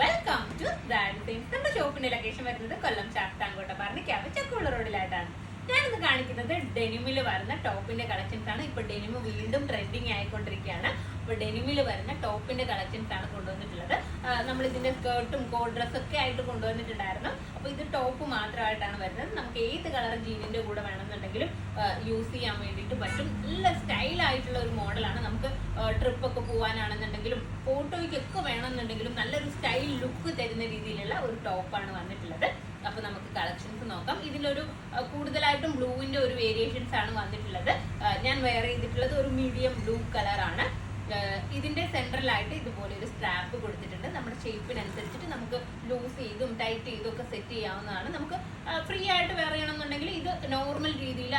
Welcome to നമ്മുടെ ഷോപ്പിന്റെ location വരുന്നത് കൊല്ലം ശാസ്താംകോട്ട പറഞ്ഞ ചക്കുള്ള റോഡിലായിട്ടാണ്. ഞാനിന്ന് കാണിക്കുന്നത് ഡെനിമിൽ വരുന്ന ടോപ്പിന്റെ കളക്ഷൻസ് ആണ്. ഇപ്പൊ ഡെനിമ് വീണ്ടും ട്രെൻഡിങ് ആയിക്കൊണ്ടിരിക്കുകയാണ്. അപ്പൊ ഡെനിമിൽ വരുന്ന ടോപ്പിന്റെ കളക്ഷൻസ് ആണ് കൊണ്ടുവന്നിട്ടുള്ളത്. നമ്മൾ ഇതിന്റെ സ്കേർട്ടും കോഡ് ഡ്രസ്സൊക്കെ ആയിട്ട് കൊണ്ടുവന്നിട്ടുണ്ടായിരുന്നു. അപ്പൊ ഇത് ടോപ്പ് മാത്രമായിട്ടാണ് വരുന്നത്. നമുക്ക് ഏത് കളർ ജീനിന്റെ കൂടെ വേണമെന്നുണ്ടെങ്കിലും യൂസ് ചെയ്യാൻ വേണ്ടിയിട്ട് പറ്റും. നല്ല സ്റ്റൈലായിട്ടുള്ള ഒരു മോഡലാണ്. നമുക്ക് ട്രിപ്പൊക്കെ പോകാനാണെന്നുണ്ടെങ്കിലും ഫോട്ടോയ്ക്കൊക്കെ വേണമെന്നുണ്ടെങ്കിലും നല്ലൊരു സ്റ്റൈൽ ലുക്ക് തരുന്ന രീതിയിലുള്ള ഒരു ടോപ്പാണ് വന്നിട്ടുള്ളത്. അപ്പൊ നമുക്ക് കളക്ഷൻസ് നോക്കാം. ഇതിലൊരു കൂടുതലായിട്ടും ബ്ലൂവിന്റെ ഒരു വേരിയേഷൻസ് ആണ് വന്നിട്ടുള്ളത്. ഞാൻ വെയർ ചെയ്തിട്ടുള്ളത് ഒരു മീഡിയം ബ്ലൂ കളറാണ്. ഇതിന്റെ സെൻട്രലായിട്ട് ഇതുപോലെ ഒരു സ്ട്രാപ്പ് കൊടുത്തിട്ടുണ്ട്. നമ്മുടെ ഷേപ്പിനനുസരിച്ചിട്ട് നമുക്ക് ലൂസ് ചെയ്തും ടൈറ്റ് ചെയ്തും ഒക്കെ സെറ്റ് ചെയ്യാവുന്നതാണ്. നമുക്ക് ഫ്രീ ആയിട്ട് വെയർ ചെയ്യണമെന്നുണ്ടെങ്കിൽ ഇത് നോർമൽ രീതിയിൽ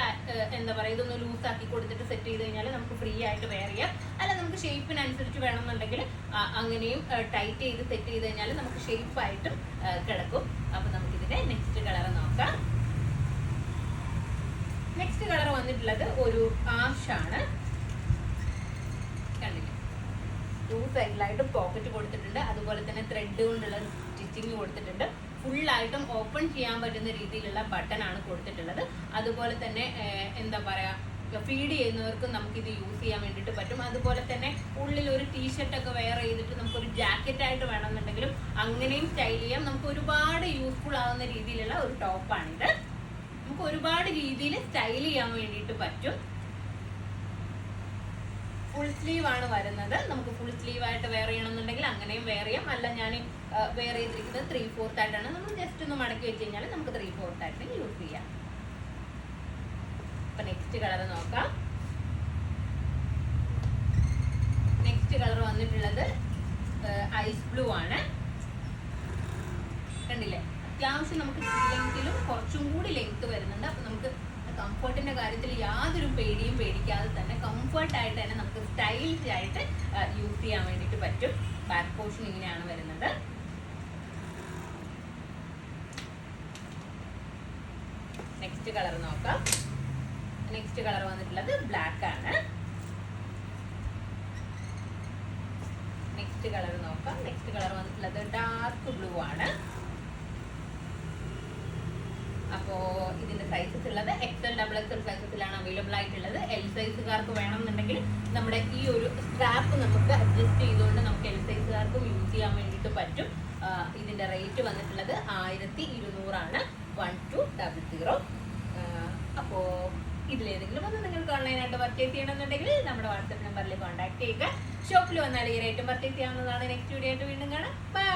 എന്താ പറയുക ഇതൊന്ന് ലൂസ് ആക്കി കൊടുത്തിട്ട് സെറ്റ് ചെയ്ത് കഴിഞ്ഞാൽ നമുക്ക് ഫ്രീ ആയിട്ട് വെയർ ചെയ്യാം. അല്ല നമുക്ക് ഷേപ്പിനനുസരിച്ച് വേണമെന്നുണ്ടെങ്കിൽ അങ്ങനെയും ടൈറ്റ് ചെയ്ത് സെറ്റ് ചെയ്ത് കഴിഞ്ഞാൽ നമുക്ക് ഷേപ്പായിട്ടും കിടക്കും. അപ്പൊ നമുക്കിതിന്റെ നെക്സ്റ്റ് കളർ നോക്കാം. നെക്സ്റ്റ് കളർ വന്നിട്ടുള്ളത് ഒരു ആഷാണ്. കണ്ടില്ലേ, ടൂ സൈഡിലായിട്ട് പോക്കറ്റ് കൊടുത്തിട്ടുണ്ട്. അതുപോലെ തന്നെ ത്രെഡ് കൊണ്ടുള്ള സ്റ്റിച്ചിങ് കൊടുത്തിട്ടുണ്ട്. ഫുള്ളായിട്ടും ഓപ്പൺ ചെയ്യാൻ പറ്റുന്ന രീതിയിലുള്ള ബട്ടൺ ആണ് കൊടുത്തിട്ടുള്ളത്. അതുപോലെ തന്നെ എന്താ പറയാ ഫീഡ് ചെയ്യുന്നവർക്കും നമുക്കിത് യൂസ് ചെയ്യാൻ വേണ്ടിയിട്ട് പറ്റും. അതുപോലെ തന്നെ ഉള്ളിൽ ഒരു ടീഷർട്ടൊക്കെ വെയർ ചെയ്തിട്ട് നമുക്കൊരു ജാക്കറ്റ് ആയിട്ട് വേണമെന്നുണ്ടെങ്കിലും അങ്ങനെയും സ്റ്റൈൽ ചെയ്യാം. നമുക്ക് ഒരുപാട് യൂസ്ഫുൾ ആവുന്ന രീതിയിലുള്ള ഒരു ടോപ്പാണിത്. നമുക്ക് ഒരുപാട് രീതിയിൽ സ്റ്റൈൽ ചെയ്യാൻ വേണ്ടിയിട്ട് പറ്റും. ഫുൾ സ്ലീവ് ആണ് വരുന്നത്. നമുക്ക് ഫുൾ സ്ലീവ് ആയിട്ട് വെയർ ചെയ്യണമെന്നുണ്ടെങ്കിൽ അങ്ങനെയും വെയർ ചെയ്യാം. അല്ല ഞാൻ വെയർ ചെയ്തിരിക്കുന്നത് 3/4 ആയിട്ടാണ്. നമ്മൾ ജസ്റ്റ് ഒന്ന് മടക്കി വെച്ച് കഴിഞ്ഞാൽ നമുക്ക് 3/4 ആയിട്ട് യൂസ് ചെയ്യാം. അപ്പൊ നെക്സ്റ്റ് കളർ നോക്കാം. നെക്സ്റ്റ് കളർ വന്നിട്ടുള്ളത് ഐസ് ബ്ലൂ ആണ്. കണ്ടില്ലേ, അത്യാവശ്യം നമുക്ക് ലെങ്ത്തിലും കുറച്ചും കൂടി ലെങ്ത് വരുന്നുണ്ട്. അപ്പൊ നമുക്ക് കംഫർട്ടിന്റെ കാര്യത്തിൽ യാതൊരു പേടിയും പേടിക്കാതെ തന്നെ കംഫർട്ടായിട്ട് തന്നെ നമുക്ക് സ്റ്റൈലിഷ് ആയിട്ട് യൂസ് ചെയ്യാൻ വേണ്ടിയിട്ട് പറ്റും. ബാക്ക് പോർഷൻ ഇങ്ങനെയാണ് വരുന്നത്. നെക്സ്റ്റ് കളർ നോക്കാം. നെക്സ്റ്റ് കളർ വന്നിട്ടുള്ളത് ബ്ലാക്ക് ആണ്. നെക്സ്റ്റ് കളർ നോക്കാം. നെക്സ്റ്റ് കളർ വന്നിട്ടുള്ളത് ഡാർക്ക് ബ്ലൂ ആണ്. അപ്പോ ഇതിന്റെ സൈസസ് ഉള്ളത് XL, XXL സൈസസിലാണ് അവൈലബിൾ ആയിട്ടുള്ളത്. L സൈസുകാർക്ക് വേണമെന്നുണ്ടെങ്കിൽ നമ്മുടെ ഈ ഒരു സ്ട്രാപ്പ് നമുക്ക് അഡ്ജസ്റ്റ് ചെയ്തുകൊണ്ട് നമുക്ക് L സൈസുകാർക്കും യൂസ് ചെയ്യാൻ വേണ്ടിയിട്ട് പറ്റും. ഇതിന്റെ റേറ്റ് വന്നിട്ടുള്ളത് 1200 ആണ്. 1200. അപ്പോ ഇതിലേതെങ്കിലും ഒന്ന് നിങ്ങൾക്ക് ഓൺലൈനായിട്ട് പർച്ചേസ് ചെയ്യണമെന്നുണ്ടെങ്കിൽ നമ്മുടെ വാട്സ്ആപ്പ് നമ്പറിൽ കോൺടാക്ട് ചെയ്യുക. ഷോപ്പിൽ വന്നാൽ ഈ റേറ്റും പർച്ചേസ് ചെയ്യാവുന്നതാണ്. നെക്സ്റ്റ് വീഡിയോ ആയിട്ട് വീണ്ടും കാണാം. ബൈ.